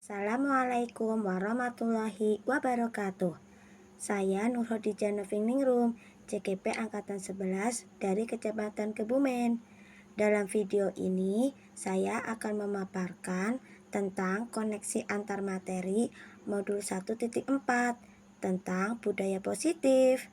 Assalamualaikum warahmatullahi wabarakatuh. Saya Nurhodijah Ningrum, CGP Angkatan 11 dari Kecamatan Kebumen. Dalam video ini, saya akan memaparkan tentang koneksi antar materi modul 1.4 tentang budaya positif.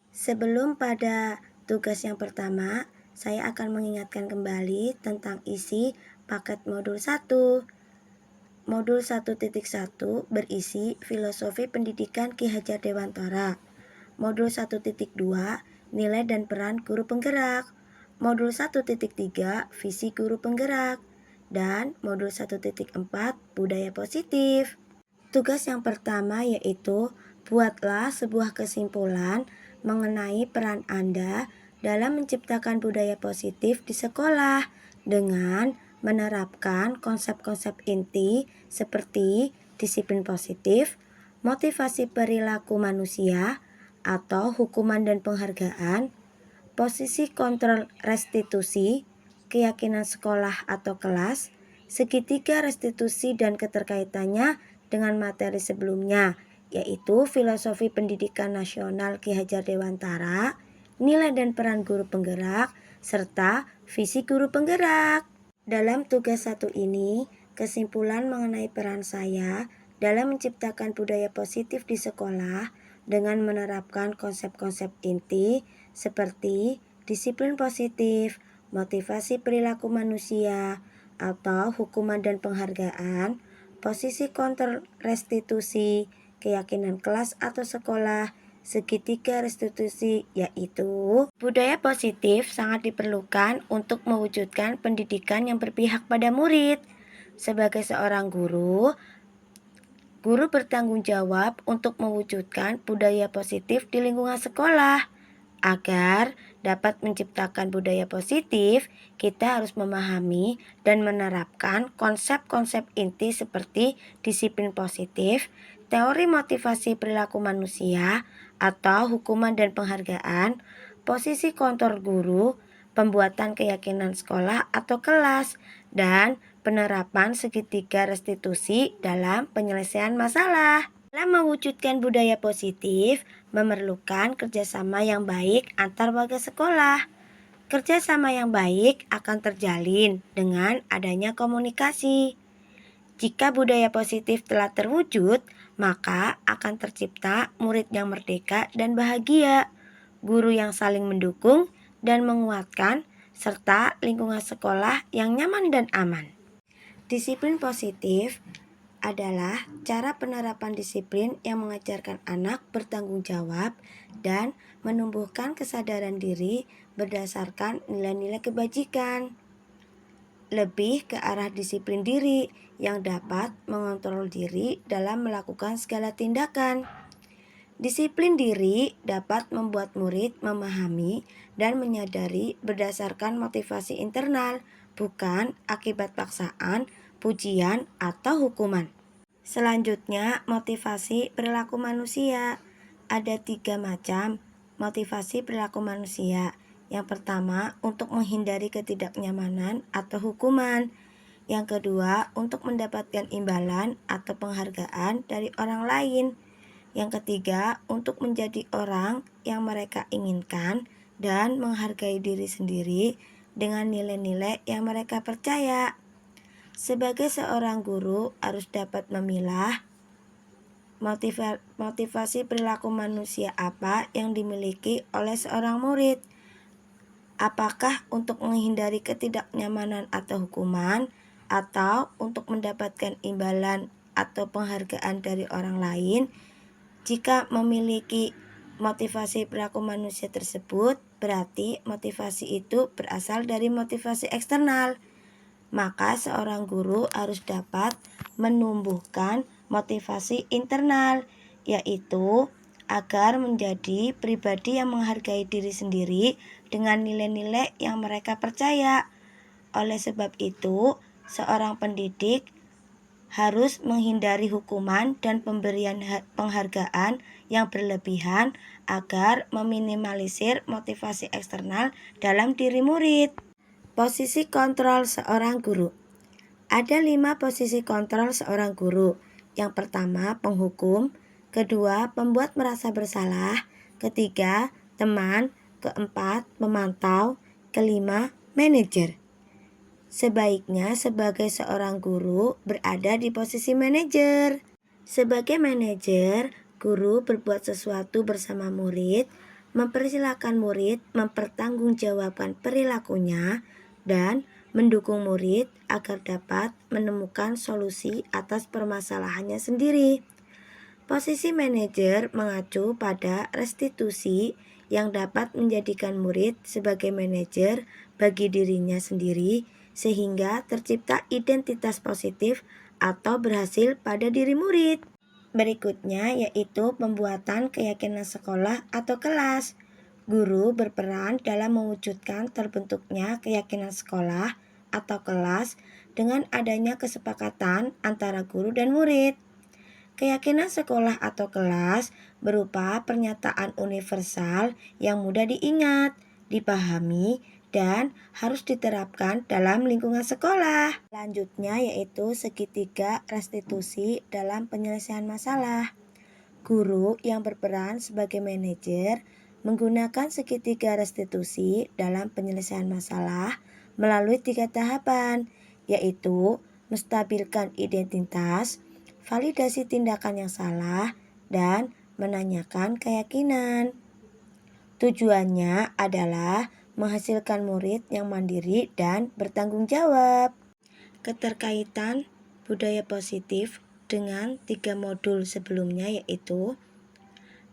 Sebelum pada tugas yang pertama, saya akan mengingatkan kembali tentang isi paket modul 1. Modul 1.1 berisi Filosofi Pendidikan Ki Hajar Dewantara. Modul 1.2 Nilai dan Peran Guru Penggerak. Modul 1.3 Visi Guru Penggerak. Dan Modul 1.4 Budaya Positif. Tugas yang pertama yaitu buatlah sebuah kesimpulan mengenai peran Anda dalam menciptakan budaya positif di sekolah dengan menerapkan konsep-konsep inti seperti disiplin positif, motivasi perilaku manusia atau hukuman dan penghargaan, posisi kontrol restitusi, keyakinan sekolah atau kelas, segitiga restitusi dan keterkaitannya dengan materi sebelumnya, yaitu Filosofi Pendidikan Nasional Ki Hajar Dewantara, Nilai dan Peran Guru Penggerak, serta Visi Guru Penggerak. Dalam tugas satu ini, kesimpulan mengenai peran saya dalam menciptakan budaya positif di sekolah dengan menerapkan konsep-konsep inti seperti disiplin positif, motivasi perilaku manusia, atau hukuman dan penghargaan, posisi kontrol restitusi, keyakinan kelas atau sekolah, segitiga restitusi, yaitu budaya positif sangat diperlukan untuk mewujudkan pendidikan yang berpihak pada murid. Sebagai seorang guru bertanggung jawab untuk mewujudkan budaya positif di lingkungan sekolah. Agar dapat menciptakan budaya positif, kita harus memahami dan menerapkan konsep-konsep inti seperti disiplin positif, teori motivasi perilaku manusia, atau hukuman dan penghargaan, posisi kontrol guru, pembuatan keyakinan sekolah atau kelas, dan penerapan segitiga restitusi dalam penyelesaian masalah. Dalam mewujudkan budaya positif, memerlukan kerjasama yang baik antar warga sekolah. Kerjasama yang baik akan terjalin dengan adanya komunikasi. Jika budaya positif telah terwujud, maka akan tercipta murid yang merdeka dan bahagia, guru yang saling mendukung dan menguatkan, serta lingkungan sekolah yang nyaman dan aman. Disiplin positif adalah cara penerapan disiplin yang mengajarkan anak bertanggung jawab dan menumbuhkan kesadaran diri berdasarkan nilai-nilai kebajikan. Lebih ke arah disiplin diri yang dapat mengontrol diri dalam melakukan segala tindakan. Disiplin diri dapat membuat murid memahami dan menyadari berdasarkan motivasi internal, bukan akibat paksaan, pujian, atau hukuman. Selanjutnya, motivasi perilaku manusia. Ada 3 macam motivasi perilaku manusia. Yang pertama, untuk menghindari ketidaknyamanan atau hukuman. Yang kedua, untuk mendapatkan imbalan atau penghargaan dari orang lain. Yang ketiga, untuk menjadi orang yang mereka inginkan dan menghargai diri sendiri dengan nilai-nilai yang mereka percaya. Sebagai seorang guru harus dapat memilah motivasi perilaku manusia apa yang dimiliki oleh seorang murid. Apakah untuk menghindari ketidaknyamanan atau hukuman, atau untuk mendapatkan imbalan atau penghargaan dari orang lain? Jika memiliki motivasi perilaku manusia tersebut, berarti motivasi itu berasal dari motivasi eksternal. Maka seorang guru harus dapat menumbuhkan motivasi internal, yaitu agar menjadi pribadi yang menghargai diri sendiri dengan nilai-nilai yang mereka percaya. Oleh sebab itu, seorang pendidik harus menghindari hukuman dan pemberian penghargaan yang berlebihan agar meminimalisir motivasi eksternal dalam diri murid. Posisi kontrol seorang guru. Ada 5 posisi kontrol seorang guru. Yang pertama, penghukum. Kedua, pembuat merasa bersalah. Ketiga, teman. Keempat, pemantau. Kelima, manajer. Sebaiknya sebagai seorang guru berada di posisi manajer. Sebagai manajer, guru berbuat sesuatu bersama murid, mempersilahkan murid mempertanggungjawabkan perilakunya, dan mendukung murid agar dapat menemukan solusi atas permasalahannya sendiri. Posisi manajer mengacu pada restitusi yang dapat menjadikan murid sebagai manajer bagi dirinya sendiri sehingga tercipta identitas positif atau berhasil pada diri murid. Berikutnya yaitu pembuatan keyakinan sekolah atau kelas. Guru berperan dalam mewujudkan terbentuknya keyakinan sekolah atau kelas dengan adanya kesepakatan antara guru dan murid. Keyakinan sekolah atau kelas berupa pernyataan universal yang mudah diingat, dipahami, dan harus diterapkan dalam lingkungan sekolah. Selanjutnya yaitu segitiga restitusi dalam penyelesaian masalah. Guru yang berperan sebagai manajer menggunakan segitiga restitusi dalam penyelesaian masalah melalui 3 tahapan, yaitu menstabilkan identitas, validasi tindakan yang salah, dan menanyakan keyakinan. Tujuannya adalah menghasilkan murid yang mandiri dan bertanggung jawab. Keterkaitan budaya positif dengan 3 modul sebelumnya yaitu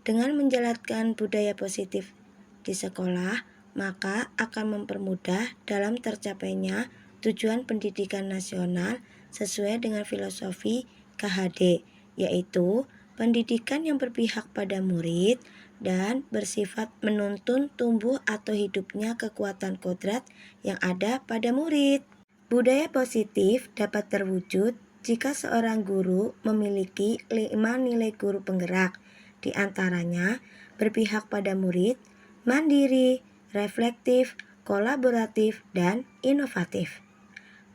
dengan menjalankan budaya positif di sekolah, maka akan mempermudah dalam tercapainya tujuan pendidikan nasional sesuai dengan filosofi KHD, yaitu pendidikan yang berpihak pada murid dan bersifat menuntun tumbuh atau hidupnya kekuatan kodrat yang ada pada murid. Budaya positif dapat terwujud jika seorang guru memiliki 5 nilai guru penggerak, di antaranya berpihak pada murid, mandiri, reflektif, kolaboratif, dan inovatif.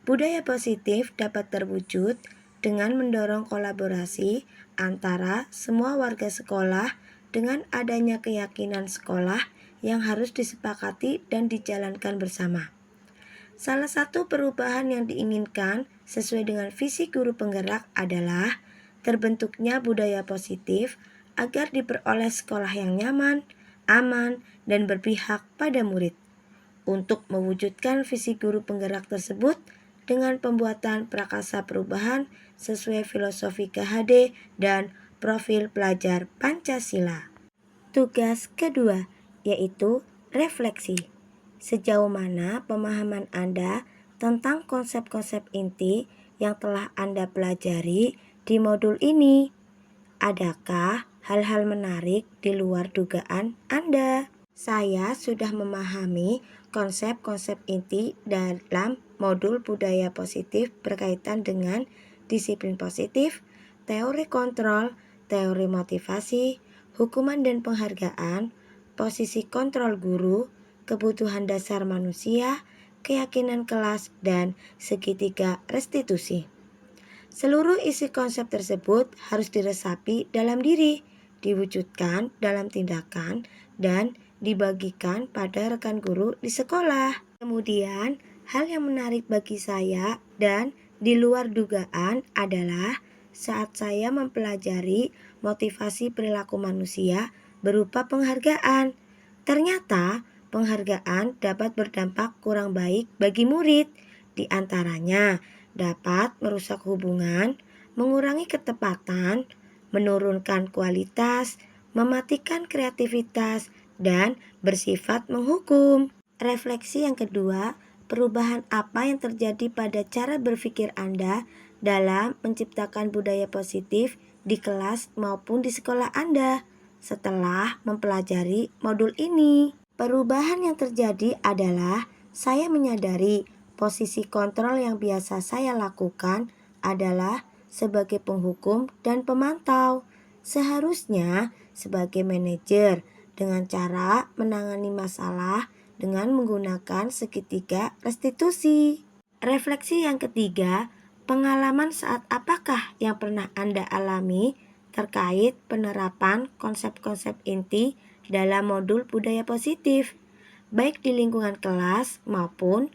Budaya positif dapat terwujud dengan mendorong kolaborasi antara semua warga sekolah dengan adanya keyakinan sekolah yang harus disepakati dan dijalankan bersama. Salah satu perubahan yang diinginkan sesuai dengan visi guru penggerak adalah terbentuknya budaya positif agar diperoleh sekolah yang nyaman, aman, dan berpihak pada murid. Untuk mewujudkan visi guru penggerak tersebut, dengan pembuatan prakasa perubahan sesuai filosofi KHD dan profil pelajar Pancasila. Tugas kedua yaitu refleksi. Sejauh mana pemahaman Anda tentang konsep-konsep inti yang telah Anda pelajari di modul ini? Adakah hal-hal menarik di luar dugaan Anda? Saya sudah memahami konsep-konsep inti dalam modul budaya positif berkaitan dengan disiplin positif, teori kontrol, teori motivasi, hukuman dan penghargaan, posisi kontrol guru, kebutuhan dasar manusia, keyakinan kelas, dan segitiga restitusi. Seluruh isi konsep tersebut harus diresapi dalam diri, diwujudkan dalam tindakan, dan dibagikan pada rekan guru di sekolah. Kemudian, hal yang menarik bagi saya dan di luar dugaan adalah saat saya mempelajari motivasi perilaku manusia berupa penghargaan. Ternyata, penghargaan dapat berdampak kurang baik bagi murid. Di antaranya, dapat merusak hubungan, mengurangi ketepatan, menurunkan kualitas, mematikan kreativitas, dan bersifat menghukum. Refleksi yang kedua, perubahan apa yang terjadi pada cara berpikir Anda dalam menciptakan budaya positif di kelas maupun di sekolah Anda setelah mempelajari modul ini? Perubahan yang terjadi adalah saya menyadari posisi kontrol yang biasa saya lakukan adalah sebagai penghukum dan pemantau. Seharusnya sebagai manajer dengan cara menangani masalah dengan menggunakan segitiga restitusi. Refleksi yang ketiga, Pengalaman saat apakah yang pernah Anda alami terkait penerapan konsep-konsep inti dalam modul budaya positif, baik di lingkungan kelas maupun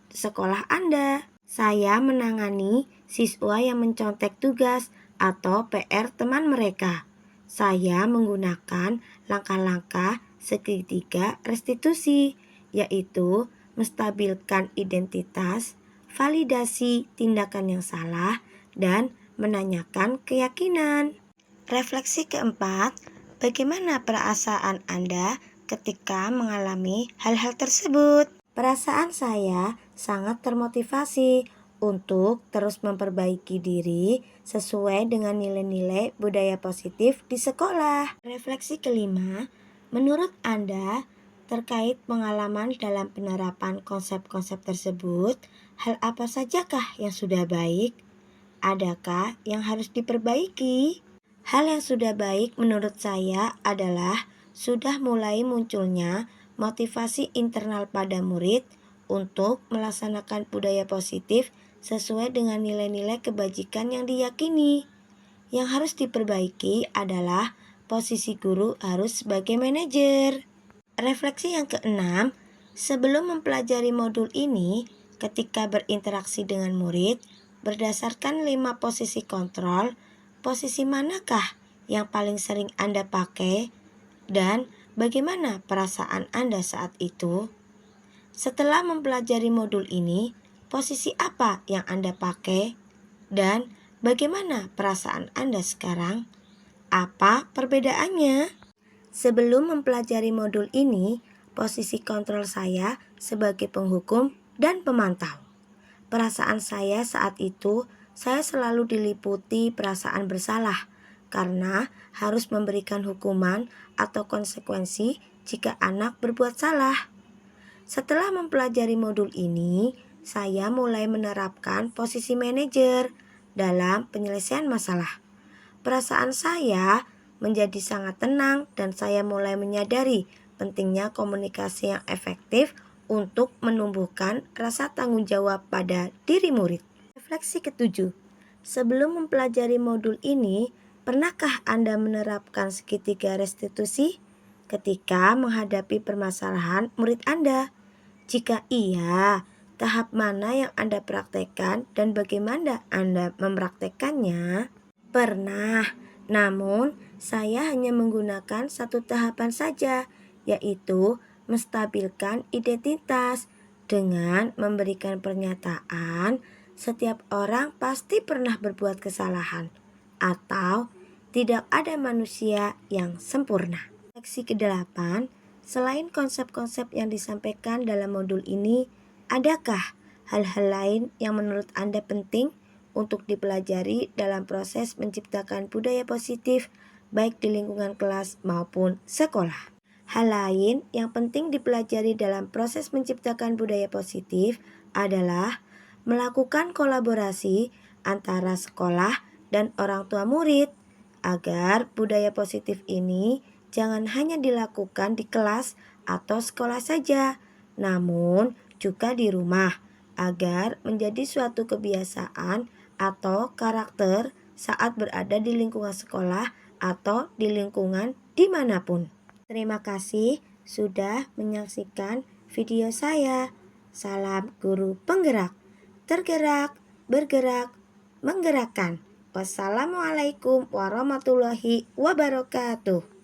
sekolah Anda? Saya menangani siswa yang mencontek tugas atau PR teman mereka. Saya menggunakan langkah-langkah segitiga restitusi, yaitu menstabilkan identitas, validasi tindakan yang salah, dan menanyakan keyakinan. Refleksi keempat, bagaimana perasaan Anda ketika mengalami hal-hal tersebut? Perasaan saya sangat termotivasi untuk terus memperbaiki diri sesuai dengan nilai-nilai budaya positif di sekolah. Refleksi kelima, menurut Anda terkait pengalaman dalam penerapan konsep-konsep tersebut, hal apa sajakah yang sudah baik? Adakah yang harus diperbaiki? Hal yang sudah baik menurut saya adalah sudah mulai munculnya motivasi internal pada murid untuk melaksanakan budaya positif sesuai dengan nilai-nilai kebajikan yang diyakini. Yang harus diperbaiki adalah posisi guru harus sebagai manajer. Refleksi yang keenam, sebelum mempelajari modul ini, ketika berinteraksi dengan murid, berdasarkan 5 posisi kontrol, posisi manakah yang paling sering Anda pakai dan bagaimana perasaan Anda saat itu? Setelah mempelajari modul ini, posisi apa yang Anda pakai dan bagaimana perasaan Anda sekarang? Apa perbedaannya? Sebelum mempelajari modul ini, posisi kontrol saya sebagai penghukum dan pemantau. Perasaan saya saat itu, saya selalu diliputi perasaan bersalah karena harus memberikan hukuman atau konsekuensi jika anak berbuat salah. Setelah mempelajari modul ini, saya mulai menerapkan posisi manajer dalam penyelesaian masalah. Perasaan saya menjadi sangat tenang dan saya mulai menyadari pentingnya komunikasi yang efektif untuk menumbuhkan rasa tanggung jawab pada diri murid. Refleksi ketujuh, sebelum mempelajari modul ini, pernahkah Anda menerapkan segitiga restitusi ketika menghadapi permasalahan murid Anda? Jika iya, tahap mana yang Anda praktekkan dan bagaimana Anda mempraktekannya? Pernah, namun saya hanya menggunakan satu tahapan saja, yaitu menstabilkan identitas dengan memberikan pernyataan setiap orang pasti pernah berbuat kesalahan atau tidak ada manusia yang sempurna. Seksi ke-8, selain konsep-konsep yang disampaikan dalam modul ini, adakah hal-hal lain yang menurut Anda penting untuk dipelajari dalam proses menciptakan budaya positif baik di lingkungan kelas maupun sekolah? Hal lain yang penting dipelajari dalam proses menciptakan budaya positif adalah melakukan kolaborasi antara sekolah dan orang tua murid agar budaya positif ini jangan hanya dilakukan di kelas atau sekolah saja, namun juga di rumah agar menjadi suatu kebiasaan atau karakter saat berada di lingkungan sekolah atau di lingkungan dimanapun. Terima kasih sudah menyaksikan video saya. Salam guru penggerak, tergerak, bergerak, menggerakkan. Wassalamualaikum warahmatullahi wabarakatuh.